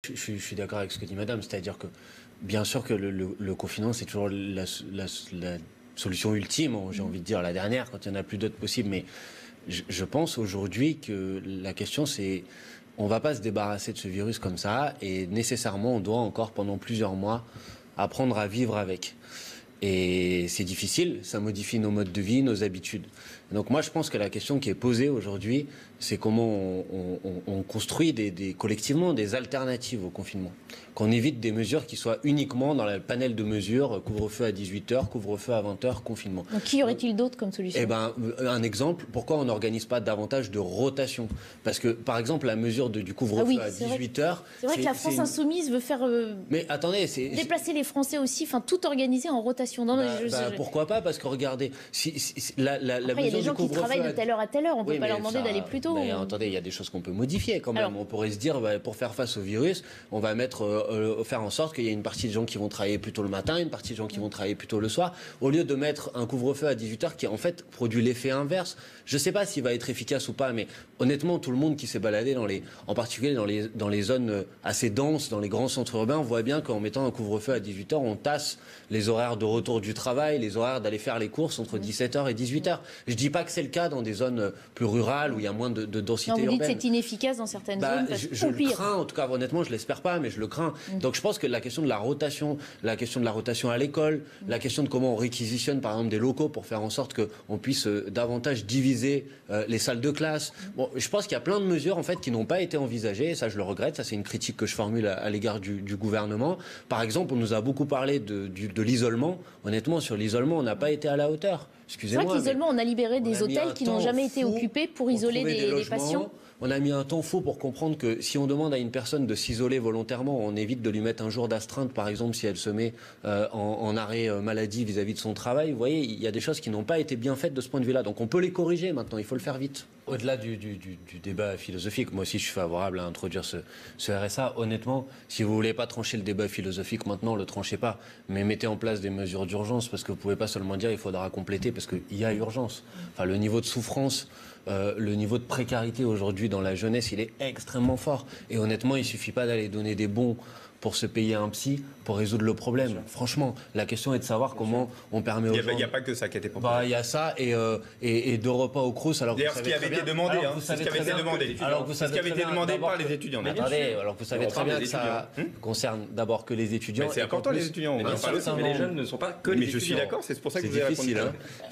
Je suis d'accord avec ce que dit madame, c'est-à-dire que bien sûr que le confinement, c'est toujours la solution ultime, j'ai envie de dire la dernière, quand il n'y en a plus d'autres possibles, mais je pense aujourd'hui que la question c'est, on ne va pas se débarrasser de ce virus comme ça, et nécessairement on doit encore pendant plusieurs mois apprendre à vivre avec. Et c'est difficile, ça modifie nos modes de vie, nos habitudes. Donc moi je pense que la question qui est posée aujourd'hui, c'est comment on construit collectivement des alternatives au confinement. Qu'on évite des mesures qui soient uniquement dans le panel de mesures, couvre-feu à 18h, couvre-feu à 20h, confinement. Donc qui y aurait-il d'autre comme solution? Eh ben, un exemple, pourquoi on n'organise pas davantage de rotation? Parce que, par exemple, la mesure du couvre-feu à 18h... C'est vrai que la France Insoumise veut faire mais attendez, déplacer les Français aussi, enfin tout organiser en rotation. Pourquoi pas? Parce que regardez, Après, il y a des gens qui travaillent de telle heure à telle heure, on ne peut pas leur demander d'aller plus tôt. Mais attendez, il y a des choses qu'on peut modifier quand même. Alors, on pourrait se dire, pour faire face au virus, on va faire en sorte qu'il y ait une partie de gens qui vont travailler plutôt le matin, une partie de gens qui vont travailler plutôt le soir, au lieu de mettre un couvre-feu à 18h qui en fait produit l'effet inverse. Je ne sais pas s'il va être efficace ou pas, mais honnêtement, tout le monde qui s'est baladé en particulier dans les zones assez denses, dans les grands centres urbains, voit bien qu'en mettant un couvre-feu à 18h, on tasse les horaires de retour du travail, les horaires d'aller faire les courses entre 17h et 18h. Je ne dis pas que c'est le cas dans des zones plus rurales où il y a moins de densité urbaine. Vous dites que c'est inefficace dans certaines zones. Je le crains, en tout cas honnêtement, je l'espère pas, mais je le crains. Donc je pense que la question de la rotation à l'école, la question de comment on réquisitionne par exemple des locaux pour faire en sorte qu'on puisse davantage diviser les salles de classe. Bon, je pense qu'il y a plein de mesures en fait qui n'ont pas été envisagées, et ça je le regrette, ça c'est une critique que je formule à l'égard du gouvernement. Par exemple, on nous a beaucoup parlé de l'isolement. Honnêtement, sur l'isolement, on n'a pas été à la hauteur. Excusez-moi. C'est vrai que l'isolement, on a libéré des hôtels qui n'ont jamais été occupés pour isoler des patients. On a mis un temps fou pour comprendre que si on demande à une personne de s'isoler volontairement, on évite de lui mettre un jour d'astreinte, par exemple, si elle se met en arrêt maladie vis-à-vis de son travail. Vous voyez, il y a des choses qui n'ont pas été bien faites de ce point de vue-là. Donc on peut les corriger maintenant, il faut le faire vite. Au-delà du débat philosophique, moi aussi je suis favorable à introduire ce RSA. Honnêtement, si vous ne voulez pas trancher le débat philosophique maintenant, ne le tranchez pas. Mais mettez en place des mesures d'urgence, parce que vous ne pouvez pas seulement dire il faudra compléter, parce qu'il y a urgence. Enfin, le niveau de souffrance, le niveau de précarité aujourd'hui dans la jeunesse, il est extrêmement fort. Et honnêtement, il ne suffit pas d'aller donner des bons pour se payer un psy pour résoudre le problème. Franchement, la question est de savoir comment on permet aux gens... Il n'y a pas que ça qui a été proposé. Il y a ça et 2 repas au Crous. D'ailleurs, ce qui avait été demandé, c'est ce qui avait été demandé. Ce qui avait été demandé par les étudiants. Attendez, alors vous savez très bien que ça concerne d'abord que les étudiants. C'est important les étudiants. Mais les jeunes ne sont pas que les étudiants. Mais je suis d'accord, c'est pour ça que vous avez répondu.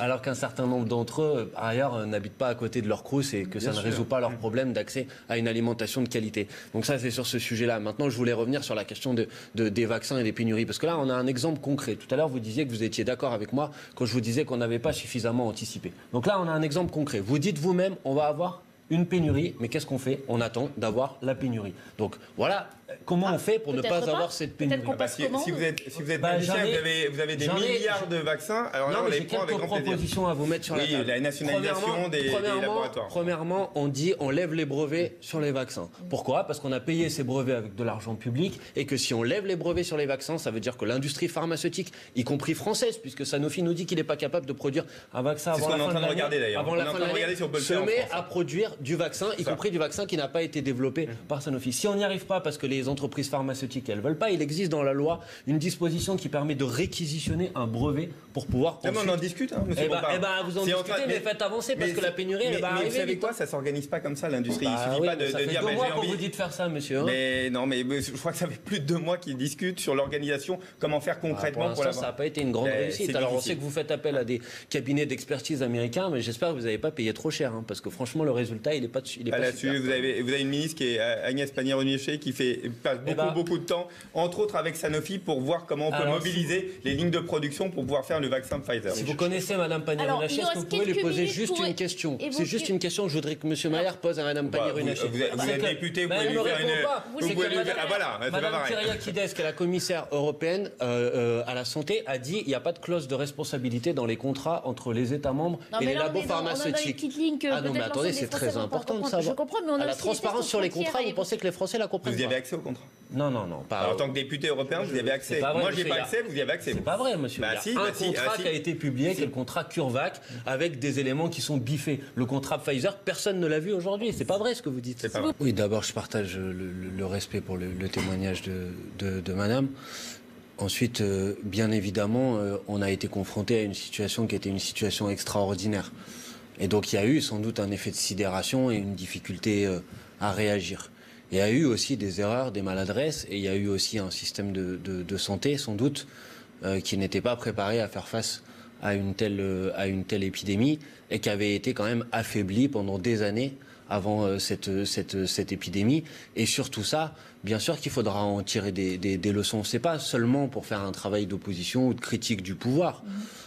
Alors qu'un certain nombre d'entre eux, par ailleurs, n'habitent pas à côté de leur Crous et que ça ne résout pas leur problème d'accès à une alimentation de qualité. Donc ça, c'est sur ce sujet-là. Maintenant, je voulais revenir sur la question des vaccins et des pénuries. Parce que là, on a un exemple concret. Tout à l'heure, vous disiez que vous étiez d'accord avec moi quand je vous disais qu'on n'avait pas suffisamment anticipé. Donc là, on a un exemple concret. Vous dites vous-même, on va avoir une pénurie, mais qu'est-ce qu'on fait? On attend d'avoir la pénurie. Donc voilà, comment on fait pour ne pas avoir cette pénurie? Si vous êtes magicien, vous avez des milliards de vaccins, alors là, on les prend avec grand plaisir. Propositions à vous mettre sur la table. Oui, la nationalisation des laboratoires. Premièrement, on dit on lève les brevets sur les vaccins. Pourquoi? Parce qu'on a payé ces brevets avec de l'argent public et que si on lève les brevets sur les vaccins, ça veut dire que l'industrie pharmaceutique, y compris française, puisque Sanofi nous dit qu'il n'est pas capable de produire un vaccin avant la fin de l'année. C'est ce qu'on est en train de regarder d'ailleurs. Avant la fin de l'année, se met à produire du vaccin, y compris du vaccin qui n'a pas été développé par Sanofi. Si on n'y arrive pas parce que les entreprises pharmaceutiques, elles veulent pas, il existe dans la loi une disposition qui permet de réquisitionner un brevet pour pouvoir... On en discute, monsieur Bompard. Vous en discutez, mais faites avancer parce que la pénurie, elle va arriver. Mais vous savez quoi, ça s'organise pas comme ça, l'industrie. Il suffit pas de dire... Ça fait 2 mois qu'on vous dit de faire ça, monsieur. Mais non, mais je crois que ça fait plus de 2 mois qu'ils discutent sur l'organisation, comment faire concrètement pour l'avoir. Ça n'a pas été une grande réussite. Alors on sait que vous faites appel à des cabinets d'expertise américains, mais j'espère que vous n'avez pas payé trop cher, parce que franchement, le résultat, il n'est pas super. Vous avez une ministre qui est Agnès Pannier-Runacher qui passe beaucoup de temps, entre autres avec Sanofi, pour voir comment on peut mobiliser les lignes de production pour pouvoir faire le vaccin Pfizer. Si vous connaissez Madame Pannier-Runacher, est-ce que vous pouvez lui poser juste une question? C'est juste une question que je voudrais que Monsieur Maillard pose à Madame Pannier-Runacher. Vous êtes député, vous pouvez lui faire une... Voilà, c'est pas Madame pareil. Kyriakides, qui est la commissaire européenne à la santé, a dit il n'y a pas de clause de responsabilité dans les contrats entre les États membres et les labos pharmaceutiques. Ah non, mais attendez, c'est très important de savoir. Je comprends, mais on a la transparence sur les contrats, vous pensez que les Français la comprennent? Vous y avez accès aux contrats? Non. En tant que député européen, vous y avez accès. Moi, je n'ai pas accès, vous y avez accès. C'est pas vrai, monsieur. Il y a un contrat qui a été publié, qui est le contrat CureVac, avec des éléments qui sont biffés. Le contrat Pfizer, personne ne l'a vu aujourd'hui. C'est pas vrai ce que vous dites. Pas vrai. Oui, d'abord, je partage le respect pour le témoignage de madame. Ensuite, bien évidemment, on a été confronté à une situation qui était une situation extraordinaire. Et donc, il y a eu sans doute un effet de sidération et une difficulté à réagir. Il y a eu aussi des erreurs, des maladresses, et il y a eu aussi un système de santé, sans doute, qui n'était pas préparé à faire face à une telle épidémie, et qui avait été quand même affaibli pendant des années avant cette épidémie. Et surtout ça, bien sûr qu'il faudra en tirer des leçons. C'est pas seulement pour faire un travail d'opposition ou de critique du pouvoir.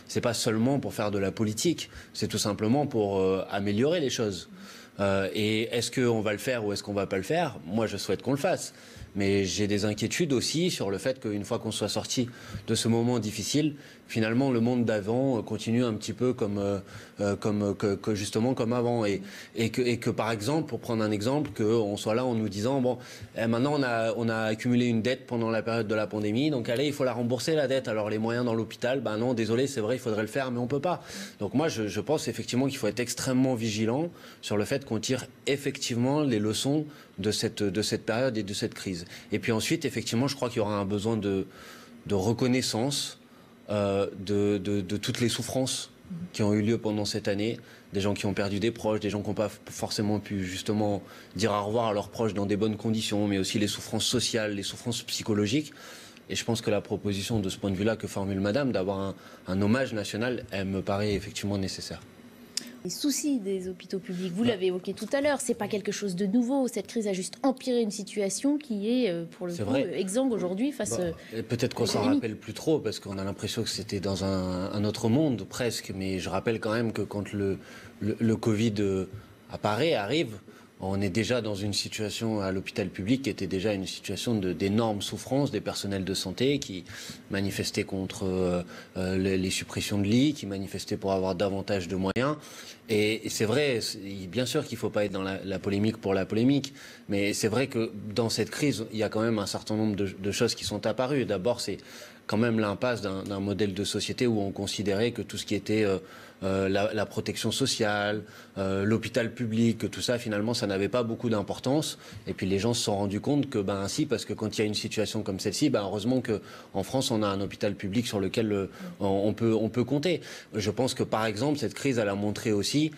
C'est pas seulement pour faire de la politique. C'est tout simplement pour améliorer les choses. Et est-ce qu'on va le faire ou est-ce qu'on va pas le faire? Moi, je souhaite qu'on le fasse. Mais j'ai des inquiétudes aussi sur le fait qu'une fois qu'on soit sorti de ce moment difficile, finalement, le monde d'avant continue un petit peu justement comme avant. Et que, par exemple, pour prendre un exemple, qu'on soit là en nous disant, bon, maintenant, on a accumulé une dette pendant la période de la pandémie, donc allez, il faut la rembourser, la dette. Alors, les moyens dans l'hôpital, ben non, désolé, c'est vrai, il faudrait le faire, mais on peut pas. Donc moi, je pense effectivement qu'il faut être extrêmement vigilant sur le fait qu'on tire effectivement les leçons de cette période et de cette crise. Et puis ensuite, effectivement, je crois qu'il y aura un besoin de reconnaissance de toutes les souffrances qui ont eu lieu pendant cette année, des gens qui ont perdu des proches, des gens qui n'ont pas forcément pu justement dire au revoir à leurs proches dans des bonnes conditions, mais aussi les souffrances sociales, les souffrances psychologiques. Et je pense que la proposition de ce point de vue-là que formule Madame, d'avoir un hommage national, elle me paraît effectivement nécessaire. Les soucis des hôpitaux publics, vous l'avez évoqué tout à l'heure, c'est pas quelque chose de nouveau. Cette crise a juste empiré une situation qui est, pour le coup, exsangue aujourd'hui face peut-être qu'on s'en rappelle plus trop, parce qu'on a l'impression que c'était dans un autre monde, presque. Mais je rappelle quand même que quand le Covid arrive, on est déjà dans une situation à l'hôpital public qui était déjà une situation d'énorme souffrance des personnels de santé qui manifestaient contre les suppressions de lits, qui manifestaient pour avoir davantage de moyens. Et c'est vrai, bien sûr qu'il ne faut pas être dans la polémique pour la polémique, mais c'est vrai que dans cette crise, il y a quand même un certain nombre de choses qui sont apparues. D'abord, c'est quand même l'impasse d'un modèle de société où on considérait que tout ce qui était la protection sociale, l'hôpital public, que tout ça, finalement, ça n'avait pas beaucoup d'importance. Et puis les gens se sont rendus compte que, si, parce que quand il y a une situation comme celle-ci, heureusement qu'en France, on a un hôpital public sur lequel on peut compter. Je pense que, par exemple, cette crise, elle a montré aussi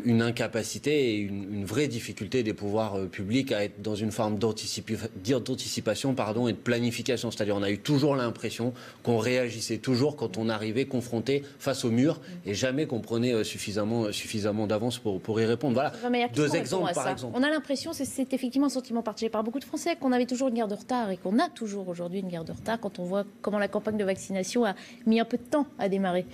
une incapacité et une vraie difficulté des pouvoirs publics à être dans une forme d'anticipation et de planification. C'est-à-dire on a eu toujours l'impression qu'on réagissait toujours quand on arrivait confronté face au mur et jamais qu'on prenait suffisamment d'avance pour y répondre. Voilà, deux exemples par exemple. On a l'impression, c'est effectivement un sentiment partagé par beaucoup de Français, qu'on avait toujours une guerre de retard et qu'on a toujours aujourd'hui une guerre de retard quand on voit comment la campagne de vaccination a mis un peu de temps à démarrer.